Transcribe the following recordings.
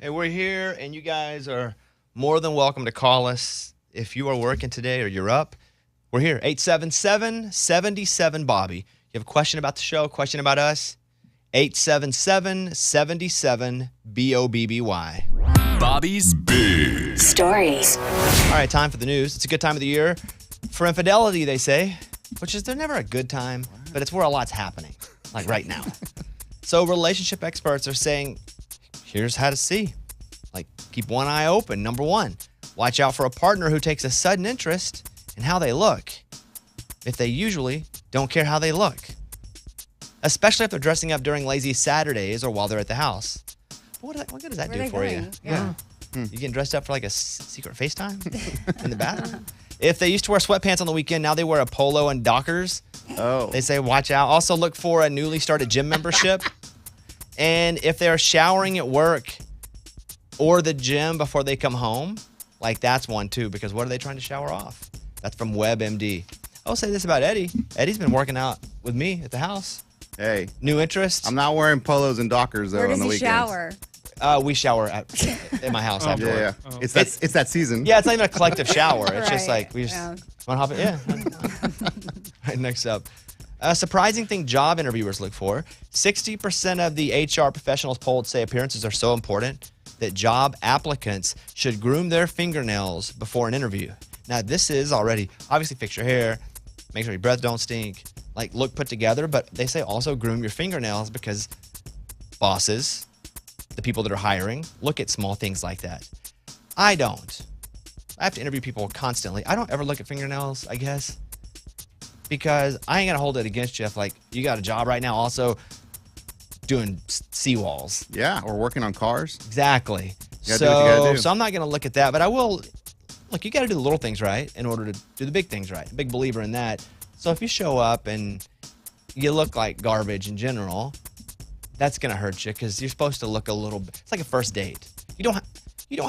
Hey, we're here, and you guys are more than welcome to call us if you are working today or you're up. We're here, 877-77-BOBBY. You have a question about the show, question about us, 877-77-BOBBY. Bobby's Big Stories. All right, time for the news. It's a good time of the year for infidelity, they say, which is they're never a good time, but it's where a lot's happening, like right now. So relationship experts are saying, here's how to see. Like, keep one eye open. Number one, watch out for a partner who takes a sudden interest in how they look, if they usually don't care how they look, especially if they're dressing up during lazy Saturdays or while they're at the house. What good does that do for you? Yeah. You getting dressed up for like a secret FaceTime in the bathroom? If they used to wear sweatpants on the weekend, now they wear a polo and Dockers. Oh. They say watch out. Also look for a newly started gym membership. And if they're showering at work or the gym before they come home, like that's one too, because what are they trying to shower off? That's from WebMD. I'll say this about Eddie. Eddie's been working out with me at the house. Hey. New interest. I'm not wearing polos and Dockers, though, Where on does the he weekends. shower? We shower at my house after Yeah, work. yeah. It's that season. Yeah, it's not even a collective shower. It's just Right, like we just yeah. want to hop in. Yeah. Right, next up. A surprising thing job interviewers look for. 60% of the HR professionals polled say appearances are so important that job applicants should groom their fingernails before an interview. Now, this is already, obviously fix your hair, make sure your breath don't stink, like look put together, but they say also groom your fingernails because bosses, the people that are hiring, look at small things like that. I don't. I have to interview people constantly. I don't ever look at fingernails, I guess, because I ain't gonna hold it against you if like you got a job right now also doing seawalls. Yeah, or working on cars. Exactly. You gotta do what you gotta do. So I'm not gonna look at that, but I will. Look, you got to do the little things right in order to do the big things right. Big believer in that. So if you show up and you look like garbage in general, that's gonna hurt you because you're supposed to look a little. It's like a first date. You don't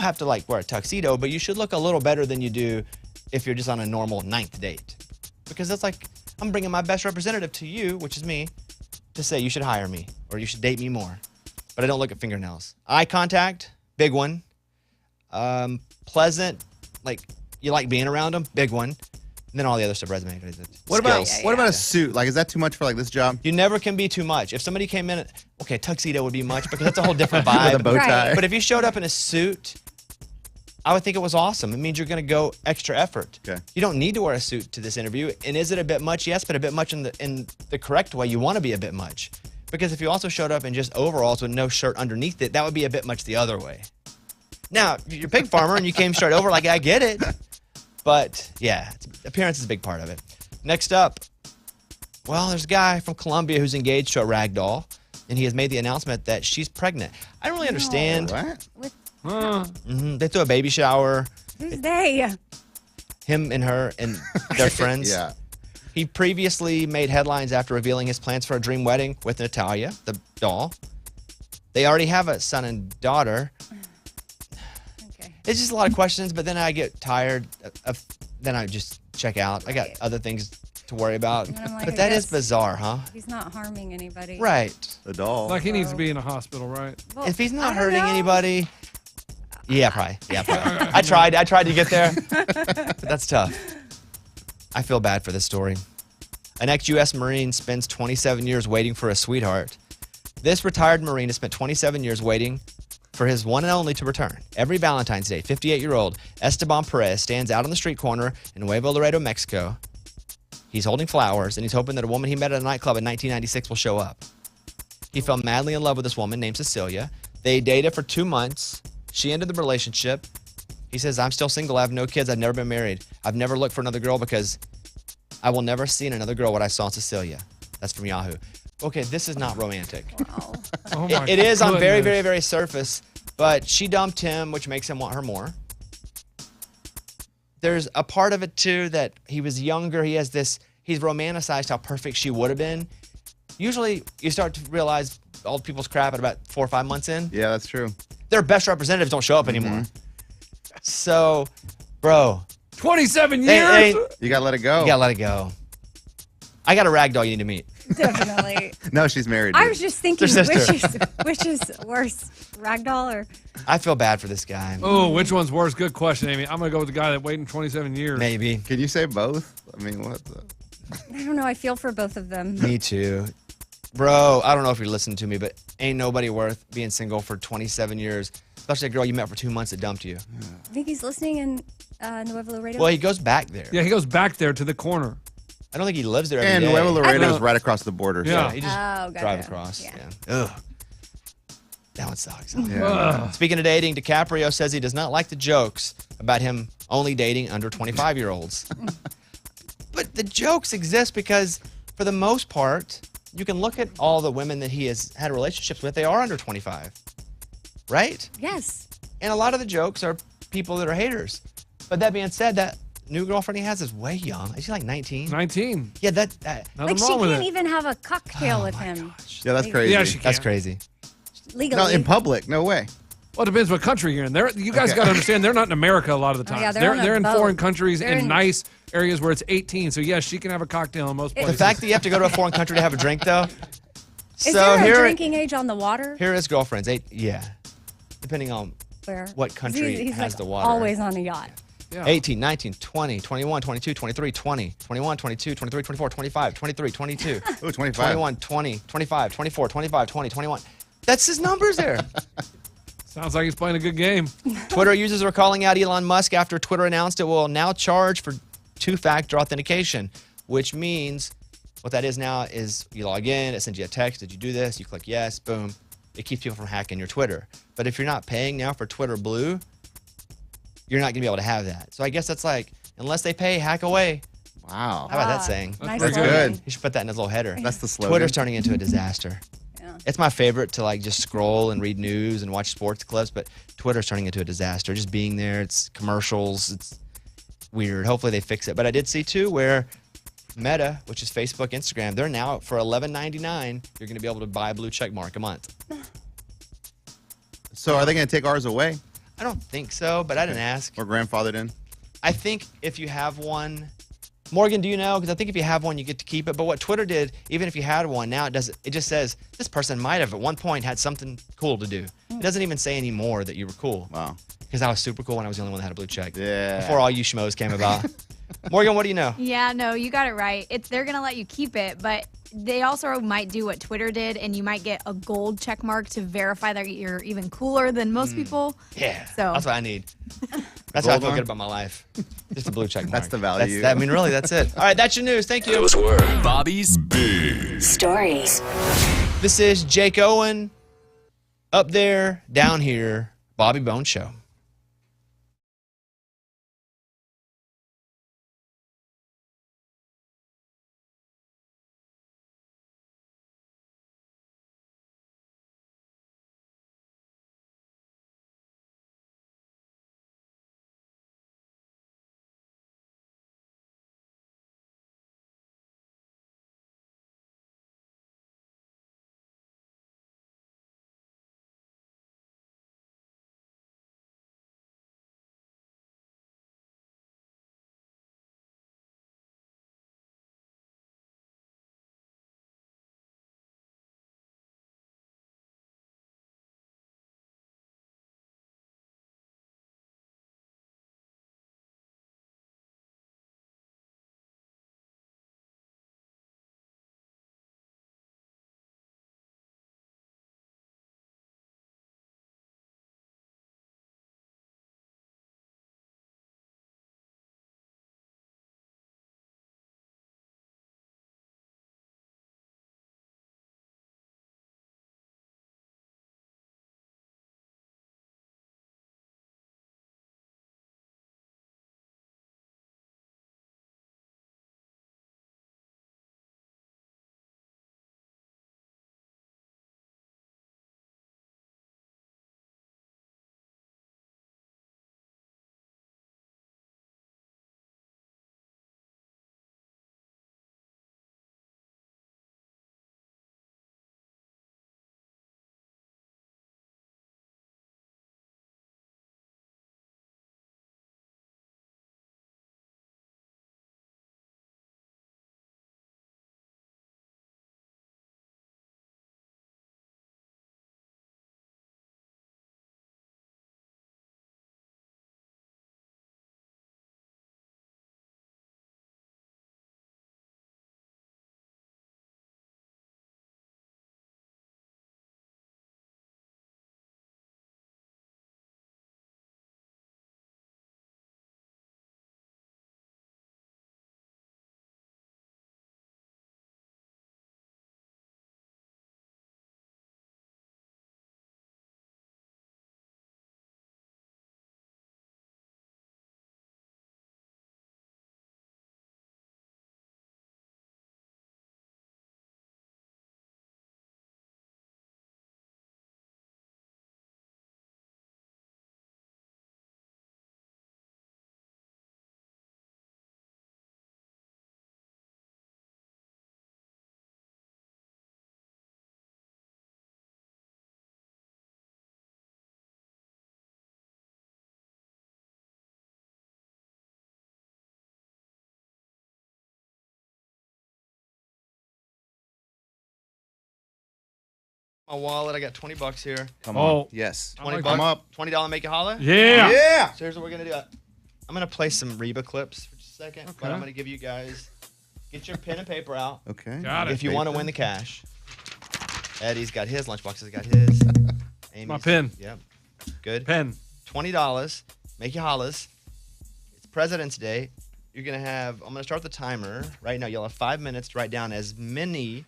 have to like wear a tuxedo, but you should look a little better than you do if you're just on a normal 9th date. Because that's like I'm bringing my best representative to you, which is me, to say you should hire me or you should date me more. But I don't look at fingernails. Eye contact, big one. Pleasant, like you like being around them, big one. And then all the other stuff, resume. What about a suit? Like, is that too much for like this job? You never can be too much. If somebody came in, okay, tuxedo would be much because that's a whole different vibe. With a bow tie. But if you showed up in a suit, I would think it was awesome. It means you're going to go extra effort. Okay. You don't need to wear a suit to this interview. And is it a bit much? Yes, but a bit much in the correct way. You want to be a bit much. Because if you also showed up in just overalls with no shirt underneath it, that would be a bit much the other way. Now, if you're a pig farmer and you came straight over, like, I get it. But, yeah, appearance is a big part of it. Next up, well, there's a guy from Colombia who's engaged to a rag doll, and he has made the announcement that she's pregnant. I don't really understand. What? They threw a baby shower. Who's they? Him and her and their friends. Yeah. He previously made headlines after revealing his plans for a dream wedding with Natalia, the doll. They already have a son and daughter. Okay. It's just a lot of questions, but then I get tired of then I just check out. I got other things to worry about. And I'm like, But I that is guess bizarre, huh? He's not harming anybody. Right. The doll. Like he needs to be in a hospital, right? Well, If he's I not don't hurting know. anybody, yeah, probably. Yeah, probably. I tried to get there, but that's tough. I feel bad for this story. An ex-U.S. Marine spends 27 years waiting for a sweetheart. This retired Marine has spent 27 years waiting for his one and only to return. Every Valentine's Day, 58-year-old Esteban Perez stands out on the street corner in Nuevo Laredo, Mexico. He's holding flowers, and he's hoping that a woman he met at a nightclub in 1996 will show up. He fell madly in love with this woman named Cecilia. They dated for 2 months. She ended the relationship. He says, I'm still single. I have no kids. I've never been married. I've never looked for another girl because I will never see in another girl what I saw in Cecilia. That's from Yahoo. Okay, this is not romantic. Wow. Oh my It is on very, goodness. very, very surface, but she dumped him, which makes him want her more. There's a part of it, too, that he was younger. He's romanticized how perfect she would have been. Usually, you start to realize old people's crap at about 4 or 5 months in. Yeah, that's true. Their best representatives don't show up anymore. So, bro, 27 they- years? You gotta let it go. you gotta let it go. I got a rag doll you need to meet. Definitely. No, she's married. I dude. was just thinking, It's her sister. which is worse, ragdoll or? I feel bad for this guy. Oh, which one's worse? Good question, Amy. I'm going to go with the guy that waited 27 years. Maybe. Can you say both? I mean, what the? I don't know. I feel for both of them. Me too. Bro, I don't know if you're listening to me, but ain't nobody worth being single for 27 years, especially a girl you met for 2 months that dumped you. I think he's listening in Nuevo Laredo. Well, he goes back there. Yeah, he goes back there to the corner. I don't think he lives there every And day. Nuevo Laredo is I- right across the border. Yeah. He just gotcha. drive across. Yeah. Yeah. Ugh. That one sucks. So, yeah. Speaking of dating, DiCaprio says he does not like the jokes about him only dating under 25-year-olds. But the jokes exist because, for the most part, you can look at all the women that he has had relationships with. They are under 25, right? Yes. And a lot of the jokes are people that are haters. But that being said, that new girlfriend he has is way young. Is she like 19? 19. Yeah, that Nothing Like she wrong with can't it. even have a cocktail with him. Yeah, that's crazy. Yeah, she that's can. crazy. Legally. No, in public, no way. Well, it depends what country you're in. You guys got to understand, they're not in America a lot of the time. yeah, they're on a they're in boat. foreign countries They're in in- nice areas where it's 18. So, yes, she can have a cocktail in most The places. fact that you have to go to a foreign country to have a drink, though. Is there a drinking age on the water? Here is girlfriends. Yeah. Depending on Where? what country he's has like the water. always on a yacht. Yeah. 18, 19, 20, 21, 22, 23, 20, 21, 22, 23, 24, 25, 23, 22, Ooh, 25. 21, 20, 25, 24, 25, 20, 21. That's his numbers there. Sounds like he's playing a good game. Twitter users are calling out Elon Musk after Twitter announced it will now charge for two-factor authentication, which means what that is now is you log in, it sends you a text, did you do this? You click yes, boom. It keeps people from hacking your Twitter. But if you're not paying now for Twitter Blue, you're not going to be able to have that. So I guess that's like, unless they pay, hack away. Wow. How about that saying? Nice pretty slogan. good. You should put that in his little header. That's the slogan. Twitter's turning into a disaster. Yeah. It's my favorite to like just scroll and read news and watch sports clips, but Twitter's turning into a disaster. Just being there, it's commercials, it's weird. Hopefully they fix it. But I did see too where Meta, which is Facebook, Instagram, they're now for $11.99. You're going to be able to buy a blue check mark a month. So are they going to take ours away? I don't think so, but I didn't ask. Or grandfathered in? I think if you have one, Morgan, do you know? Because I think if you have one, you get to keep it. But what Twitter did, even if you had one, now it does. It just says this person might have at one point had something cool to do. It doesn't even say anymore that you were cool. Wow. Because I was super cool when I was the only one that had a blue check. Yeah. Before all you schmoes came about. Morgan, what do you know? Yeah, no, you got it right. They're going to let you keep it, but they also might do what Twitter did, and you might get a gold check mark to verify that you're even cooler than most people. Yeah. So- That's what I need. That's how I Gold feel one? good about my life. Just a blue check mark. That's the value. I mean, really, that's it. All right, that's your news. Thank you. Those were Bobby's Big Stories. This is Jake Owen. Up there, down here, Bobby Bones Show. My wallet. I got $20 here. Come on. Yes. 20 like bucks. I'm up. $20 make you holla? Yeah. Yeah. So here's what we're gonna do. I'm gonna play some Reba clips for just a second, but Okay. I'm gonna give you guys get your pen and paper out Okay. Got it. if you want to win the cash. Eddie's got his. Lunchbox has got his. Amy's, My pen. Yep. Good. Pen. $20. Make you hollas. It's President's Day. You're gonna have. I'm gonna start the timer right now. You'll have 5 minutes to write down as many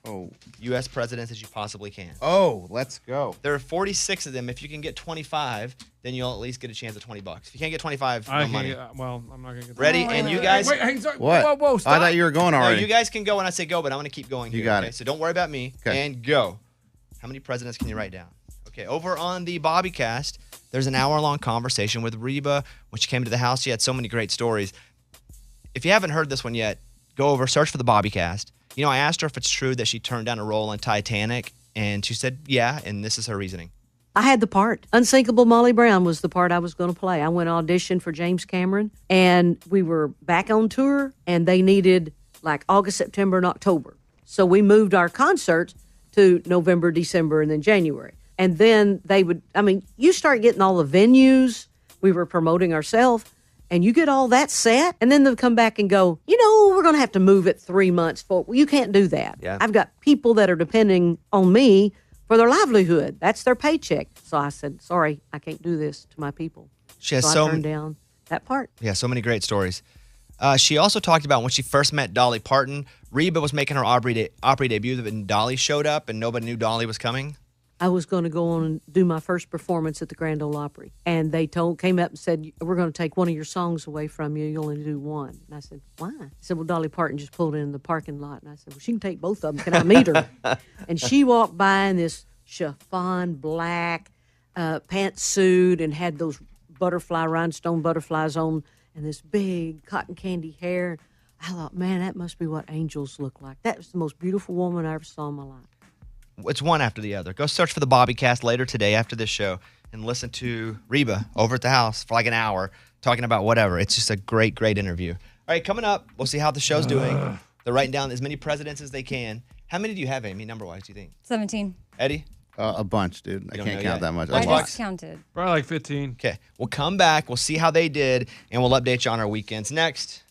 U.S. presidents as you possibly can. Oh, let's go. There are 46 of them. If you can get 25, then you'll at least get a chance at $20. If you can't get 25, no money. Well, I'm not gonna get. Ready? And you guys. Wait, hey, sorry. What? Whoa, stop. I thought you were going No, already. you guys can go when I say go, but I'm gonna keep going. You Here, got okay? it. So don't worry about me. Okay. And go. How many presidents can you write down? Okay. Over on the Bobbycast, there's an hour-long conversation with Reba. When she came to the house, she had so many great stories. If you haven't heard this one yet, go over, search for the Bobbycast. You know, I asked her if it's true that she turned down a role in Titanic, and she said, yeah, and this is her reasoning. I had the part. Unsinkable Molly Brown was the part I was going to play. I went audition for James Cameron, and we were back on tour, and they needed like August, September, and October. So we moved our concerts to November, December, and then January. And then they would, you start getting all the venues. We were promoting ourselves. And you get all that set, and then they'll come back and go, we're going to have to move it 3 months forward. Well, you can't do that. Yeah. I've got people that are depending on me for their livelihood. That's their paycheck. So I said, sorry, I can't do this to my people. She has So I turned down that part. Yeah, so many great stories. She also talked about when she first met Dolly Parton. Reba was making her Opry debut, and Dolly showed up, and nobody knew Dolly was coming. I was going to go on and do my first performance at the Grand Ole Opry. And they came up and said, we're going to take one of your songs away from you. You only do one. And I said, why? He said, well, Dolly Parton just pulled in the parking lot. And I said, well, she can take both of them. Can I meet her? And she walked by in this chiffon black pantsuit and had those rhinestone butterflies on and this big cotton candy hair. I thought, man, that must be what angels look like. That was the most beautiful woman I ever saw in my life. It's one after the other. Go search for the Bobbycast later today after this show and listen to Reba over at the house for like an hour talking about whatever. It's just a great, great interview. All right, coming up, we'll see how the show's doing. They're writing down as many presidents as they can. How many do you have, Amy, number-wise, do you think? 17. Eddie? A bunch, dude. I don't can't know count yet. that much. I Lunchbox? just counted. Probably like 15. Okay, we'll come back. We'll see how they did, and we'll update you on our weekends next.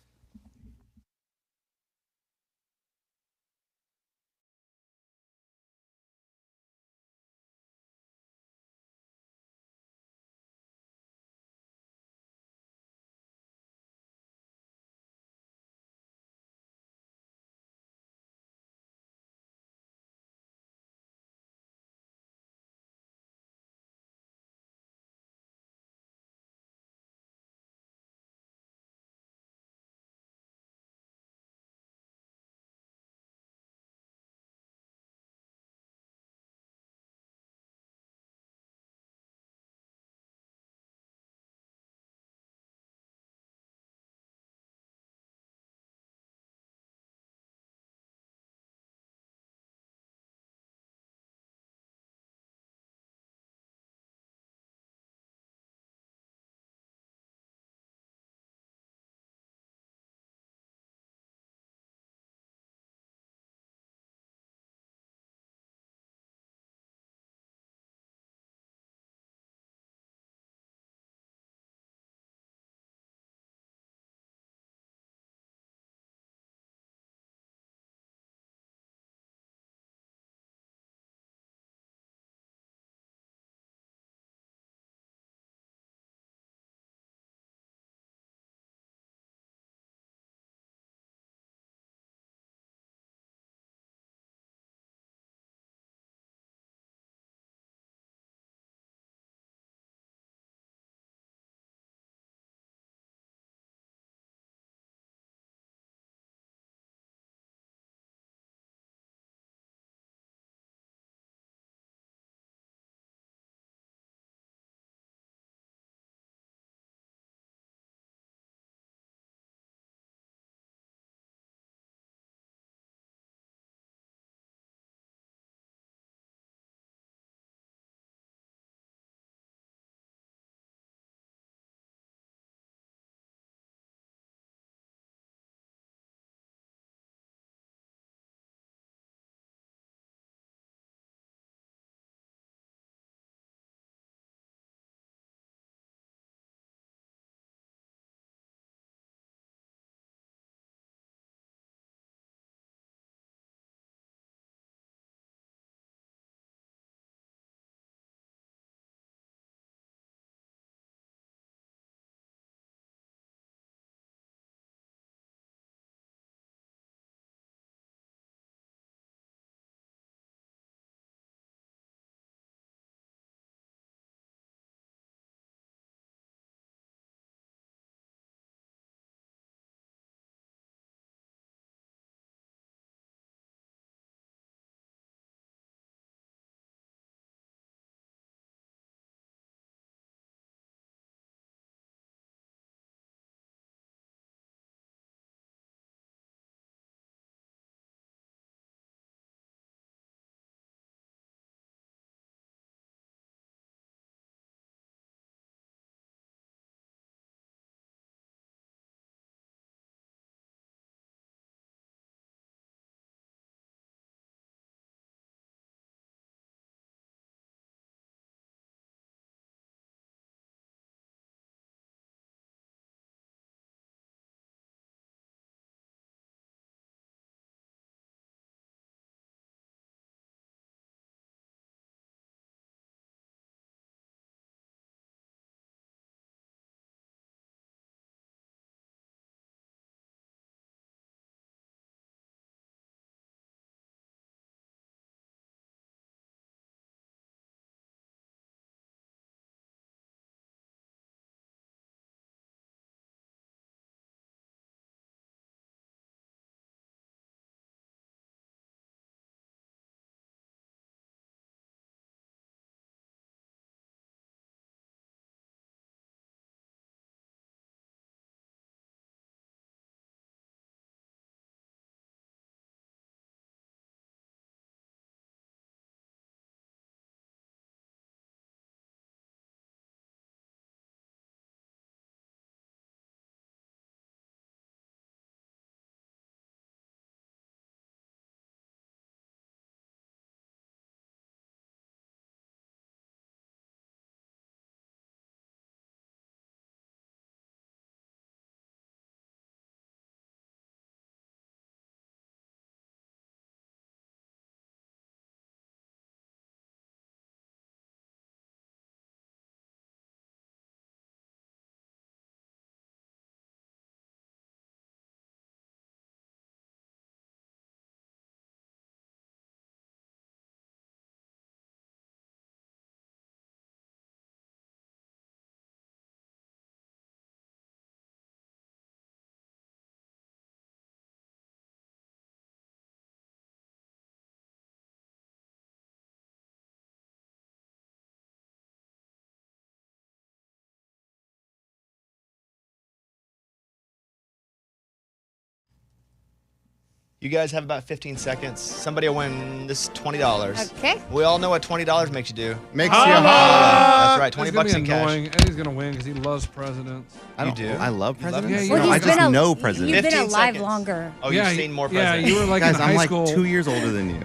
You guys have about 15 seconds. Somebody will win this $20. Okay. We all know what $20 makes you do. Makes you holla. That's right, 20 bucks in cash. Annoying. Eddie's gonna win because he loves presidents. You do? I love presidents. Yeah, you Well, know, he's I just been know presidents. You've been 15 alive seconds. longer. Oh, Yeah, you've seen more Yeah, presidents. you were like Guys, in I'm high like school. 2 years older than you.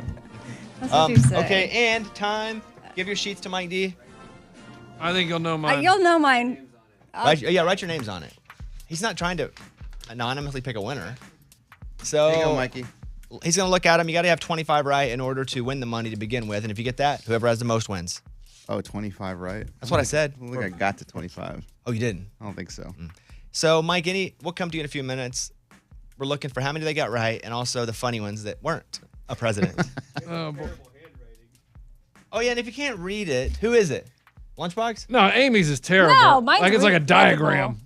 That's what you say. Okay, and time. Give your sheets to Mike D. I think you'll know mine. You'll know mine. Write your names on it. He's not trying to anonymously pick a winner. So Here you go, Mikey. he's going to look at them. You got to have 25 right in order to win the money to begin with. And if you get that, whoever has the most wins. Oh, 25, right? That's what I said. I don't think I got to 25. Oh, you didn't? I don't think so. So, Mike, we'll come to you in a few minutes. We're looking for how many they got right and also the funny ones that weren't a president. Oh, boy. Oh, yeah, and if you can't read it, who is it? Lunchbox? No, Amy's is terrible. No, mine's like it's like a really diagram.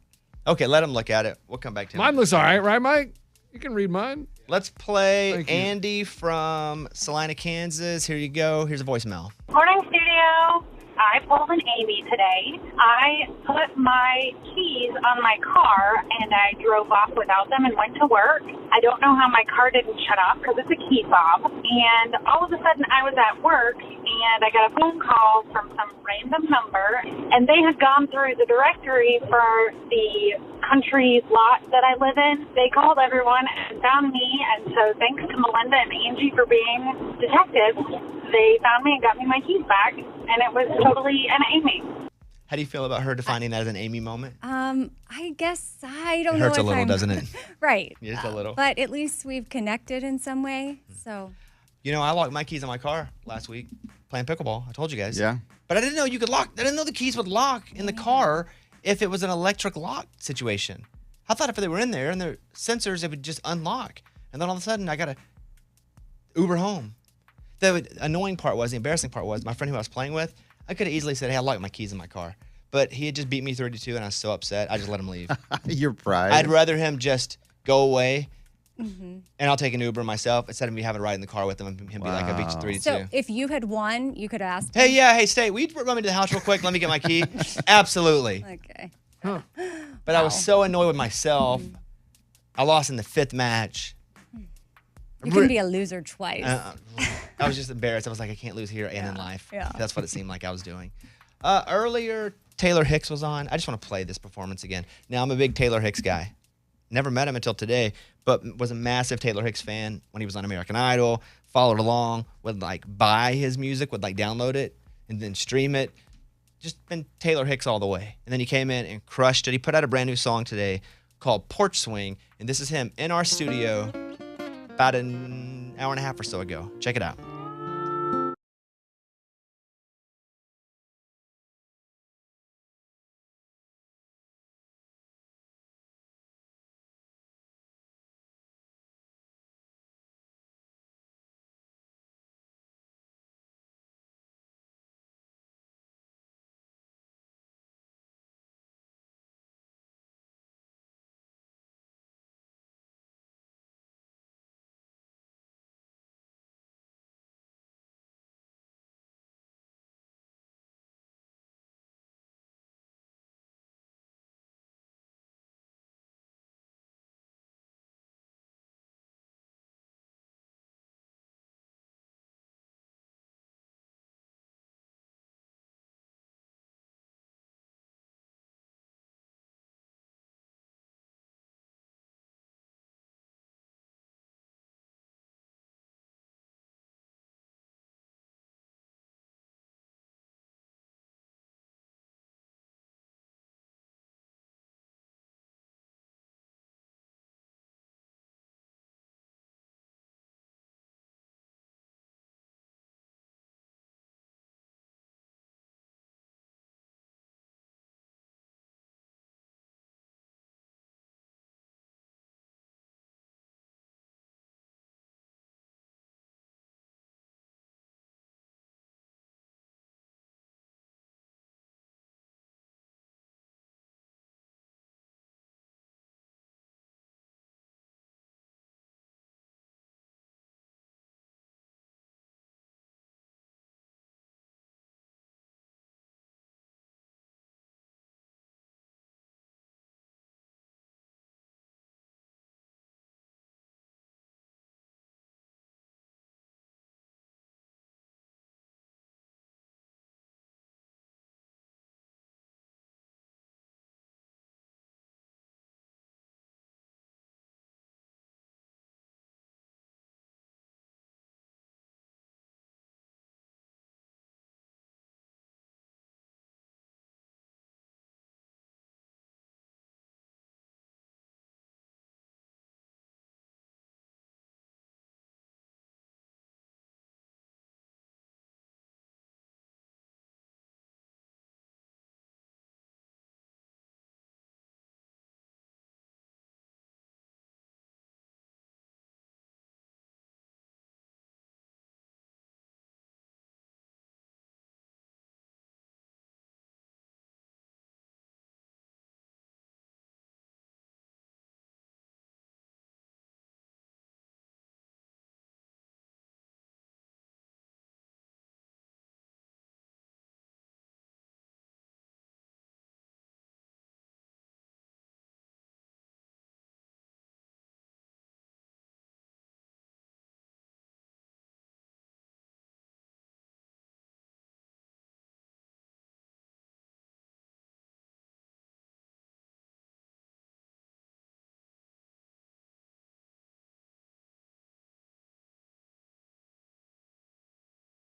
Okay, let him look at it. We'll come back to him. Mine looks all right, right, Mike? You can read mine. Let's play Thank you. Andy from Salina, Kansas. Here you go. Here's a voicemail. Morning, studio. I pulled an Amy today. I put my keys on my car and I drove off without them and went to work. I don't know how my car didn't shut off because it's a key fob. And all of a sudden I was at work and I got a phone call from some random number and they had gone through the directory for the country lot that I live in. They called everyone and found me, and so thanks to Melinda and Angie for being detectives, they found me and got me my keys back, and it was totally an Amy. How do you feel about her defining that as an Amy moment? I guess I don't It know hurts a if little, I'm doesn't it? right. Just a little. But at least we've connected in some way. So You know, I locked my keys in my car last week playing pickleball. I told you guys. Yeah. But I didn't know you could lock. I didn't know the keys would lock in the car if it was an electric lock situation. I thought if they were in there and their sensors, it would just unlock. And then all of a sudden, I got to Uber home. The annoying part was, the embarrassing part was, my friend who I was playing with, I could have easily said, hey, I locked my keys in my car. But he had just beat me 32, and I was so upset, I just let him leave. Your pride. I'd rather him just go away, and I'll take an Uber myself, instead of me having a ride in the car with him and him be like, I beat you 32. so if you had won, you could have asked. Hey, stay. Will you run me to the house real quick? Let me get my key. Absolutely. Okay. But I was so annoyed with myself. I lost in the 5th match. You can be a loser twice. I was just embarrassed. I was like, I can't lose here and in life. Yeah. That's what it seemed like I was doing. Earlier, Taylor Hicks was on. I just want to play this performance again. Now, I'm a big Taylor Hicks guy. Never met him until today, but was a massive Taylor Hicks fan when he was on American Idol. Followed along, would like buy his music, would like download it and then stream it. Just been Taylor Hicks all the way. And then he came in and crushed it. He put out a brand new song today called Porch Swing. And this is him in our studio about an hour and a half or so ago. Check it out.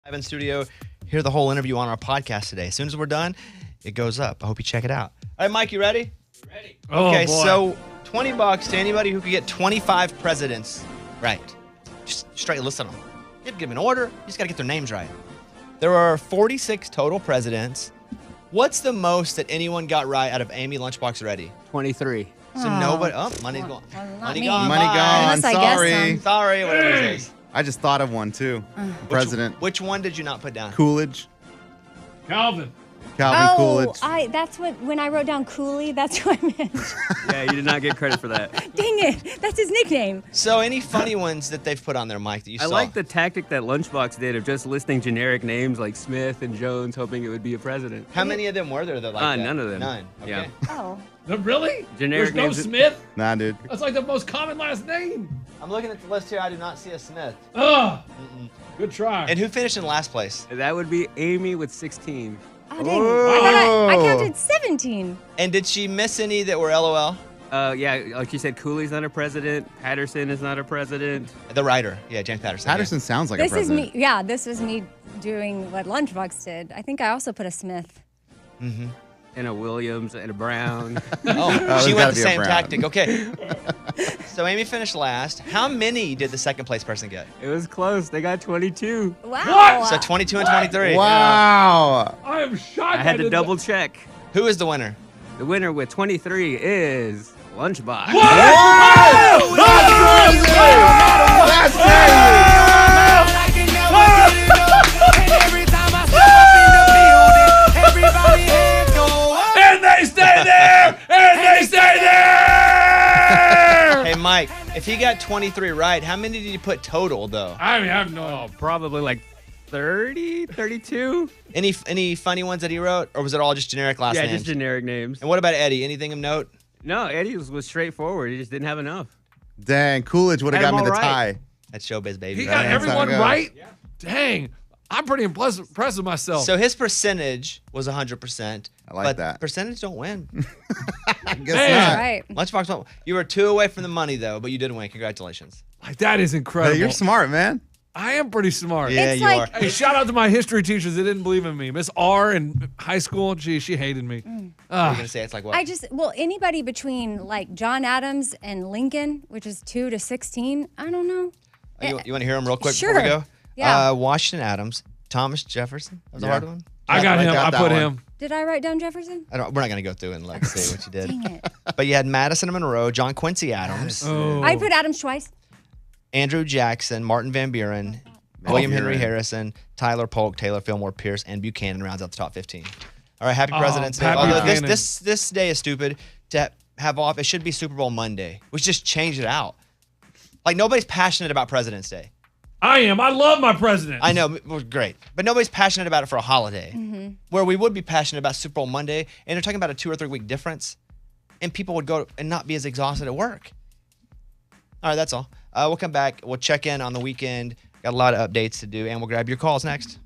Live in studio, hear the whole interview on our podcast today. As soon as we're done, it goes up. I hope you check it out. All right, Mike, you ready? Ready. Okay, Oh, boy. so $20 to anybody who could get 25 presidents right. Just straight listen to them. You have to give them an order. You just got to get their names right. There are 46 total presidents. What's the most that anyone got right out of Amy Lunchbox or Eddie? 23. So nobody. Oh, money's gone. not Money me. gone. Money Bye. gone. Unless I guess Sorry. some. Sorry, whatever it is. I just thought of one too. President Which one did you not put down? Coolidge. Calvin. Calvin Coolidge. That's what, when I wrote down Cooley, that's what I meant. Yeah, you did not get credit for that. Dang it. That's his nickname. So any funny ones that they've put on there, Mike, that you I saw? like the tactic that Lunchbox did of just listing generic names like Smith and Jones, hoping it would be a president. How many of them were there that like that? None of them. None. Okay. Yeah. Oh. Really? Generic There's no names. Smith? Nah, dude. That's like the most common last name. I'm looking at the list here. I do not see a Smith. Ugh. Good try. And who finished in last place? That would be Amy with 16. Oh, dang. I counted 17. And did she miss any that were LOL? Yeah, like you said, Cooley's not a president. Patterson is not a president. The writer. Yeah, James Patterson. Patterson sounds like a This is president. me. Yeah, this was me doing what Lunchbox did. I think I also put a Smith. And a Williams and a Brown. Oh, she there's went gotta the be a same Brown. tactic. Okay. So Amy finished last. How many did the second place person get? It was close. They got 22. Wow. So 22 and 23. Wow. I am shocked. I had to did double check. Who is the winner? The winner with 23 is Lunchbox. That's crazy. That's crazy. And they stay there! And they stay there! Hey, Mike, if he got 23 right, how many did you put total, though? I have no. Probably like 30, 32. Any funny ones that he wrote? Or was it all just generic last Yeah, names? just generic names. And what about Eddie? Anything of note? No, Eddie was straightforward. He just didn't have enough. Dang, Coolidge would have Had got me them the all tie. That's showbiz, baby. He right? got That's how it everyone goes. right? Dang. I'm pretty impressed with myself. So his percentage was 100%. I like but that. Percentage don't win. I guess Man. not. Right. Lunchbox won. You were 2 away from the money, though, but you did win. Congratulations. like, that is incredible. Hey, you're smart, man. I am pretty smart. Yeah, It's you like- are. Hey, shout out to my history teachers that didn't believe in me. Miss R in high school, she hated me. What are you Ah. going to say? It's like what? Anybody between like John Adams and Lincoln, which is 2 to 16, I don't know. You want to hear them real quick Sure. before we go? Yeah. Washington Adams, Thomas Jefferson. That was a Yeah. hard one. I got him. got I that put one. him. Did I write down Jefferson? We're not going to go through and like see what you did. Dang it. But you had Madison and Monroe, John Quincy Adams, Oh. I put Adams twice. Andrew Jackson, Martin Van Buren, William Henry Buren. Harrison, Tyler Polk, Taylor Fillmore, Pierce, and Buchanan rounds out the top 15. All right, happy Oh, President's Day. Pat Although Buchanan. this day is stupid to have off. It should be Super Bowl Monday. We should just change it out. Like nobody's passionate about President's Day. I am. I love my president. I know, well, great, but nobody's passionate about it for a holiday. Where we would be passionate about Super Bowl Monday, and they're talking about a 2 or 3 week difference, and people would go and not be as exhausted at work. All right, that's all. We'll come back. We'll check in on the weekend. Got a lot of updates to do, and we'll grab your calls next.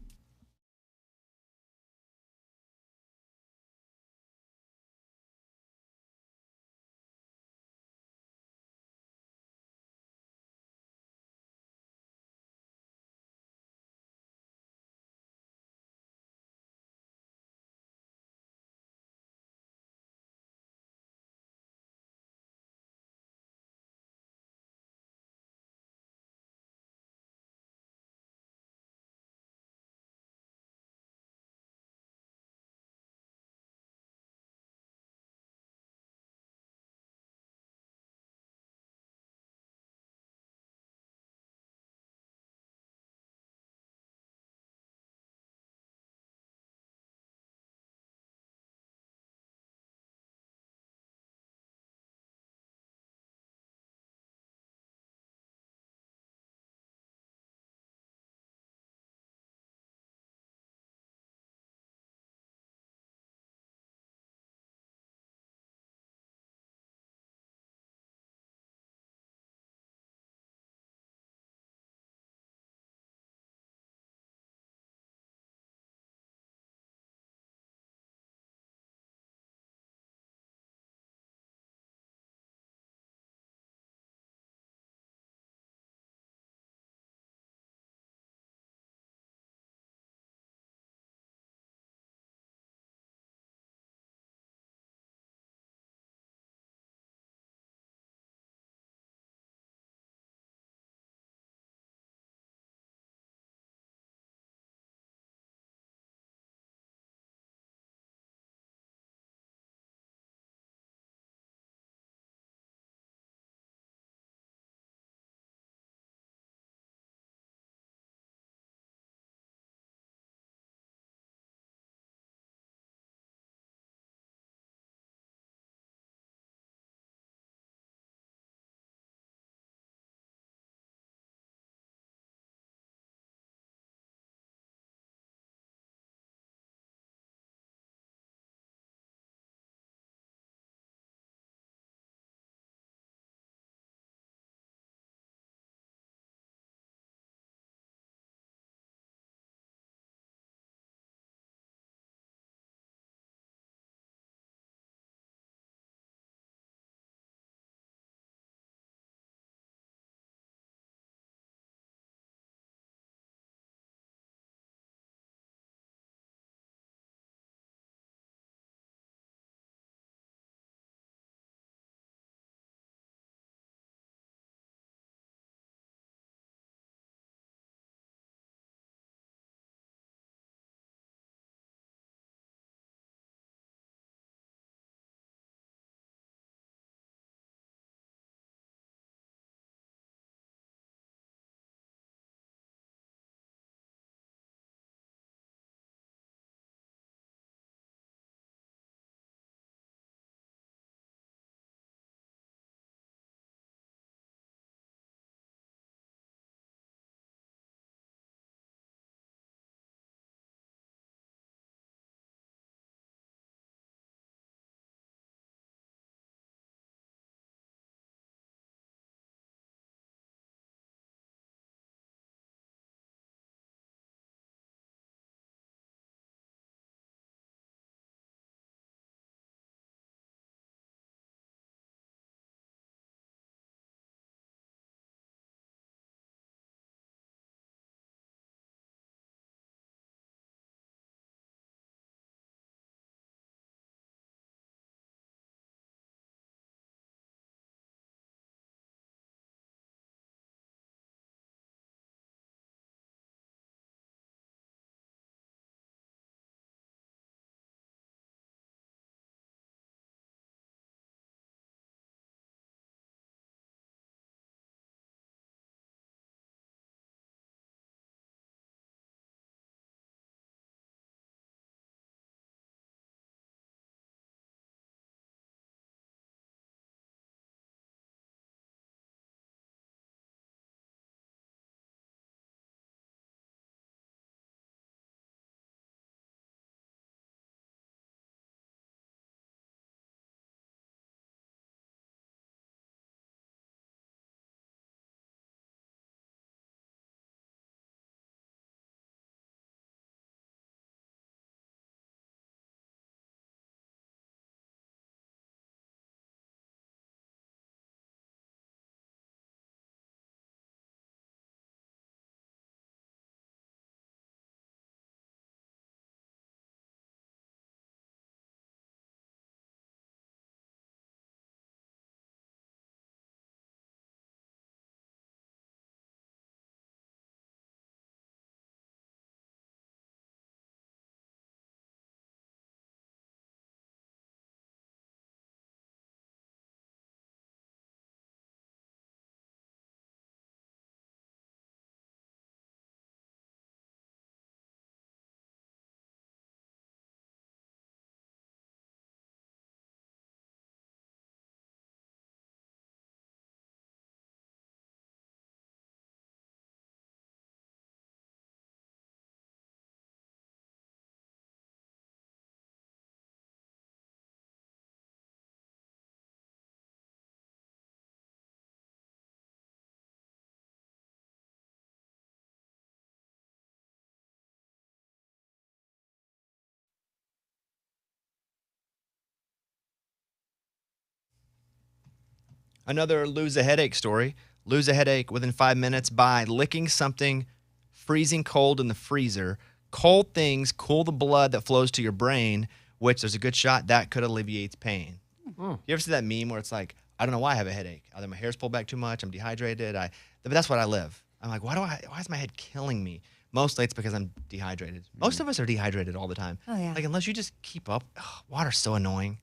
Another lose a headache story. Lose a headache within 5 minutes by licking something freezing cold in the freezer. Cold things cool the blood that flows to your brain, which there's a good shot that could alleviate pain. You ever see that meme where it's like, I don't know why I have a headache. Either my hair's pulled back too much, I'm dehydrated. But that's what I live. I'm like, why is my head killing me? Mostly it's because I'm dehydrated. Most of us are dehydrated all the time. Oh, yeah. Like, unless you just keep up. Water's so annoying.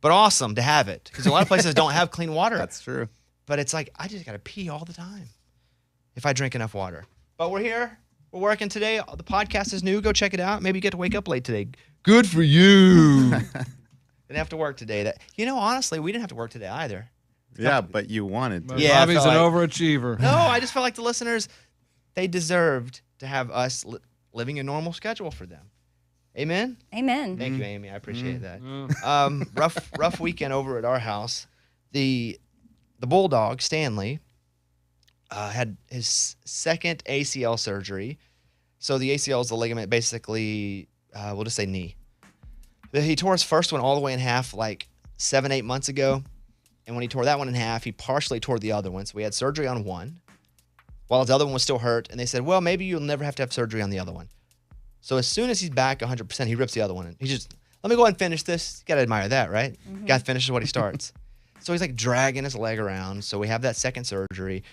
But awesome to have it. Because a lot of places don't have clean water. That's true. But it's like, I just got to pee all the time if I drink enough water. But we're here. We're working today. The podcast is new. Go check it out. Maybe you get to wake up late today. Good for you. Didn't have to work today. Honestly, we didn't have to work today either. Yeah, but you wanted to. But Yeah, I Bobby's felt an like- overachiever. No, I just felt like the listeners, they deserved to have us living a normal schedule for them. Amen? Amen. Thank you, Amy. I appreciate that. Rough weekend over at our house. The bulldog, Stanley, had his second ACL surgery. So the ACL is the ligament, basically, we'll just say knee. He tore his first one all the way in half like 7-8 months ago. And when he tore that one in half, he partially tore the other one. So we had surgery on one while his other one was still hurt. And they said, well, maybe you'll never have to have surgery on the other one. So as soon as he's back 100%, he rips the other one. And he's just, let me go ahead and finish this. You got to admire that, right? Guy finishes what he starts. So he's like dragging his leg around. So we have that second surgery.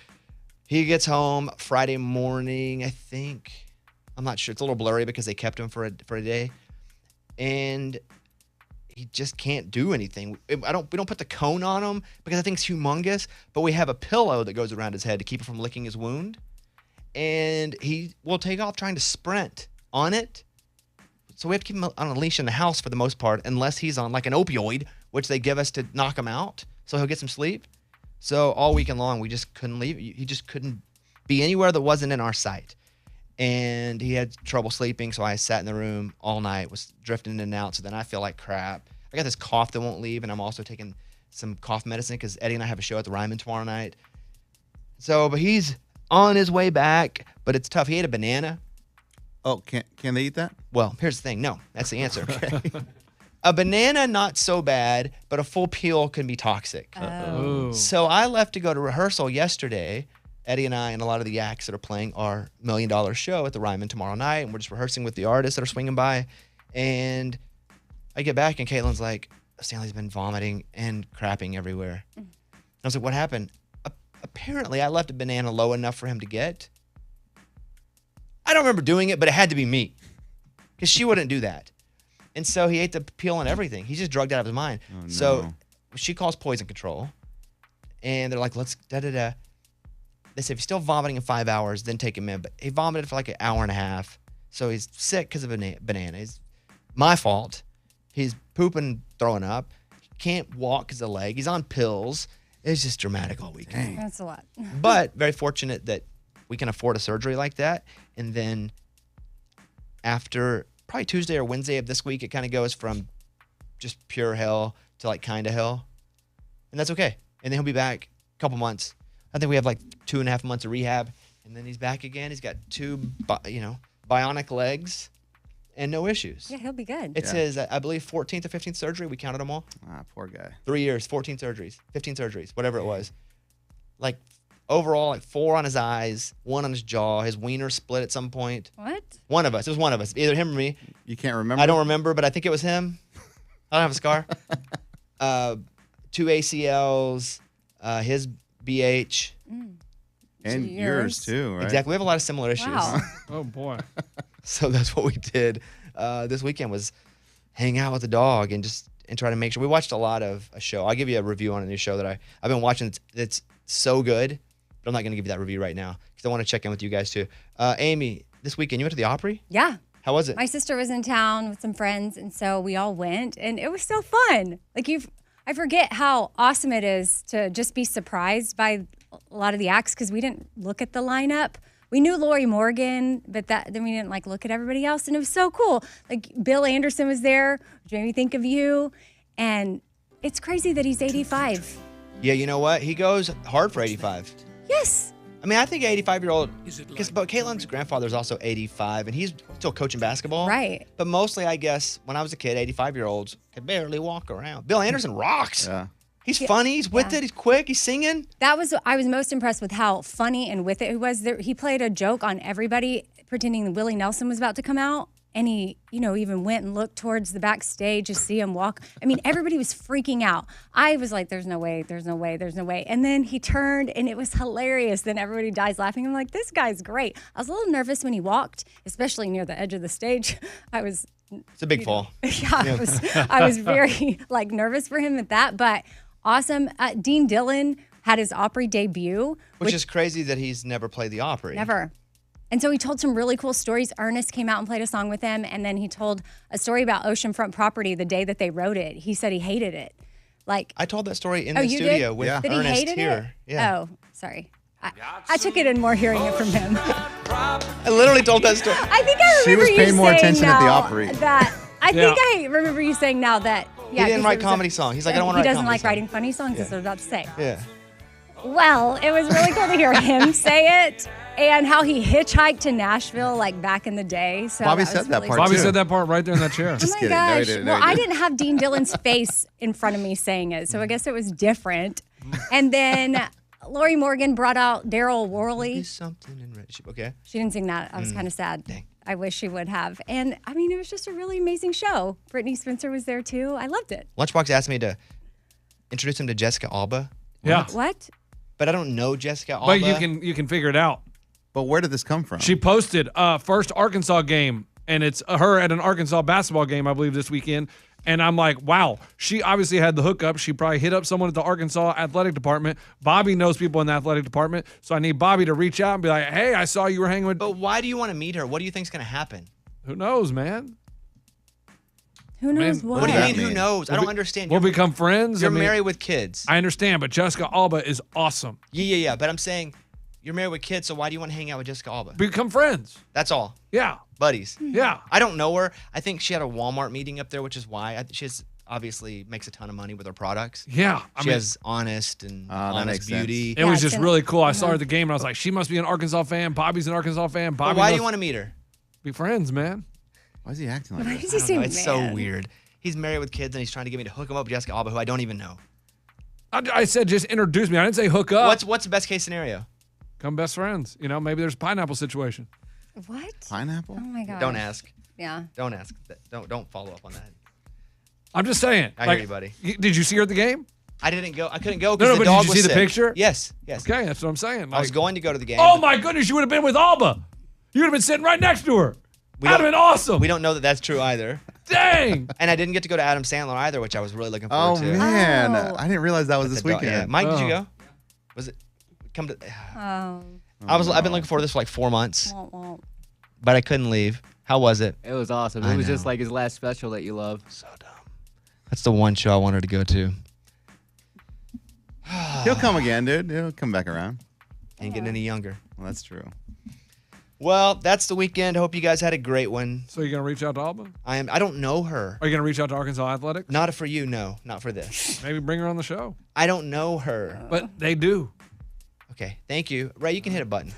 He gets home Friday morning, I think. I'm not sure. It's a little blurry because they kept him for a day. And he just can't do anything. We don't put the cone on him because I think it's humongous, but we have a pillow that goes around his head to keep him from licking his wound. And he will take off trying to sprint on it. So we have to keep him on a leash in the house for the most part, unless he's on like an opioid, which they give us to knock him out so he'll get some sleep. So all weekend long, we just couldn't leave. He just couldn't be anywhere that wasn't in our sight. And he had trouble sleeping, so I sat in the room all night, was drifting in and out, so then I feel like crap. I got this cough that won't leave, and I'm also taking some cough medicine because Eddie and I have a show at the Ryman tomorrow night. So, but he's on his way back, but it's tough. He ate a banana. Oh, can they eat that? Well, here's the thing. No, that's the answer. A banana, not so bad, but a full peel can be toxic. Oh. So I left to go to rehearsal yesterday. Eddie and I and a lot of the acts that are playing our $1 Million show at the Ryman tomorrow night, and we're just rehearsing with the artists that are swinging by. And I get back, and Caitlin's like, Stanley's been vomiting and crapping everywhere. I was like, what happened? Apparently, I left a banana low enough for him to get. I don't remember doing it, but it had to be me because she wouldn't do that. And so he ate the peel and everything. He's just drugged out of his mind. Oh, no. So she calls poison control, and they're like, let's da-da-da. They said, if he's still vomiting in 5 hours, then take him in. But he vomited for like an hour and a half. So he's sick because of a banana. It's my fault. He's pooping, throwing up. He can't walk because of the leg. He's on pills. It's just dramatic all weekend. That's a lot. But very fortunate that we can afford a surgery like that. And then after probably Tuesday or Wednesday of this week, it kind of goes from just pure hell to like kind of hell. And that's okay. And then he'll be back a couple months. I think we have like 2.5 months of rehab, and then he's back again. He's got two, bionic legs and no issues. Yeah, he'll be good. It's his, I believe, 14th or 15th surgery. We counted them all. Ah, poor guy. 3 years, 14 surgeries, 15 surgeries, whatever it was. Like overall, like 4 on his eyes, 1 on his jaw. His wiener split at some point. What? One of us. It was one of us. Either him or me. You can't remember? I don't remember, but I think it was him. I don't have a scar. 2 ACLs, his BH. And yours too, right? Exactly. We have a lot of similar issues. Wow. Oh, boy. So that's what we did this weekend was hang out with the dog and try to make sure. We watched a lot of a show. I'll give you a review on a new show that I've been watching. It's so good, but I'm not going to give you that review right now because I want to check in with you guys too. Amy, this weekend you went to the Opry? Yeah. How was it? My sister was in town with some friends, and so we all went, and it was so fun. I forget how awesome it is to just be surprised by a lot of the acts because we didn't look at the lineup. We knew Lori Morgan, but then we didn't look at everybody else, and it was so cool. Like Bill Anderson was there, which made me think of you, and it's crazy that he's 85. Yeah, you know what? He goes hard for 85. Yes. I mean, I think 85-year-old, but Caitlin's grandfather's also 85, and he's still coaching basketball. Right. But mostly, I guess, when I was a kid, 85-year-olds could barely walk around. Bill Anderson rocks. Yeah. He's funny. He's with it. He's quick. He's singing. I was most impressed with how funny and with it he was. He played a joke on everybody, pretending that Willie Nelson was about to come out. And he, even went and looked towards the backstage to see him walk. I mean, everybody was freaking out. I was like, there's no way, there's no way, there's no way. And then he turned and it was hilarious. Then everybody dies laughing. I'm like, this guy's great. I was a little nervous when he walked, especially near the edge of the stage. It's a big fall. Yeah, I was very nervous for him at that, but awesome. Dean Dillon had his Opry debut. Which is crazy that he's never played the Opry. Never. And so he told some really cool stories. Ernest came out and played a song with him, and then he told a story about Oceanfront Property the day that they wrote it. He said he hated it. I told that story in the studio with That Ernest he hated here. it? Yeah. Oh, sorry. I took it in more hearing it from him. I literally told that story. I think I remember She was you paying more saying attention at the now Opry. That I think I remember you saying now that He didn't write comedy songs. He's like, I don't want to write He doesn't comedy like songs. writing funny songs. That's what I was about to say. Yeah. Well, it was really cool to hear him say it and how he hitchhiked to Nashville back in the day. So Bobby was said that really part, cool. Bobby said that part right there in that chair. Oh my kidding. No, he gosh. didn't. No, Well, he I didn't. didn't have Dean Dillon's face in front of me saying it, so I guess it was different. And then Lori Morgan brought out Daryl Worley. Something in red. Okay. She didn't sing that. I was kind of sad. Dang. I wish she would have. And I mean, it was just a really amazing show. Brittany Spencer was there too. I loved it. Lunchbox asked me to introduce him to Jessica Alba, Yeah. What? but I don't know Jessica Alba. But you can figure it out. But where did this come from? She posted first Arkansas game, and it's her at an Arkansas basketball game, I believe, this weekend. And I'm like, wow, she obviously had the hookup. She probably hit up someone at the Arkansas athletic department. Bobby knows people in the athletic department. So I need Bobby to reach out and be like, hey, I saw you were hanging with. But why do you want to meet her? What do you think's going to happen? Who knows, man? Who knows Man, what? What do you that mean, who mean? knows? I don't understand. We'll become friends. You're I mean, married with kids. I understand, but Jessica Alba is awesome. Yeah. But I'm saying you're married with kids, so why do you want to hang out with Jessica Alba? Become friends. That's all. Yeah. Buddies. Yeah. I don't know her. I think she had a Walmart meeting up there, which is why she obviously makes a ton of money with her products. Yeah. She has honest and honest makes sense. beauty. It was Yeah, just really cool. I saw her at the game, and I was like, she must be an Arkansas fan. Bobby's an Arkansas fan. But Bobby why do knows- you want to meet her? be friends, man? Why is he acting like Why that? does he I don't say know. It's so man? weird. He's married with kids, and he's trying to get me to hook him up with Jessica Alba, who I don't even know. I said just introduce me. I didn't say hook up. What's the best case scenario? Come best friends. Maybe there's a pineapple situation. What? Pineapple? Oh my gosh. Don't ask. Yeah. Don't ask. Don't follow up on that. I'm just saying. I hear you, buddy. Did you see her at the game? I didn't go. I couldn't go No, because the but dog did you was see the sick. picture? Yes. Okay, that's what I'm saying. I was Like, going to go to the game. oh my goodness, you would have been with Alba. You would have been sitting right next to her. That'd have been awesome. We don't know that that's true either. Dang. And I didn't get to go to Adam Sandler either, which I was really looking Oh, forward to. man. Oh. I didn't realize that was this The dog- weekend. Yeah. Mike, did you Oh. go? Was it? Come to. Oh. I've been looking forward to this for like 4 months, Won't, won't. but I couldn't leave. How was it? It was awesome. I It was just know. like his last special that you love. So dumb. That's the one show I wanted to go to. He'll come again, dude. He'll come back around. Ain't getting any younger. Well, that's true. Well, that's the weekend. Hope you guys had a great one. So you're gonna reach out to Alba? I don't know her. Are you gonna reach out to Arkansas Athletics? Not for you, no. Not for this. Maybe bring her on the show. I don't know her. But they do. Okay, thank you. Ray, you can hit a button.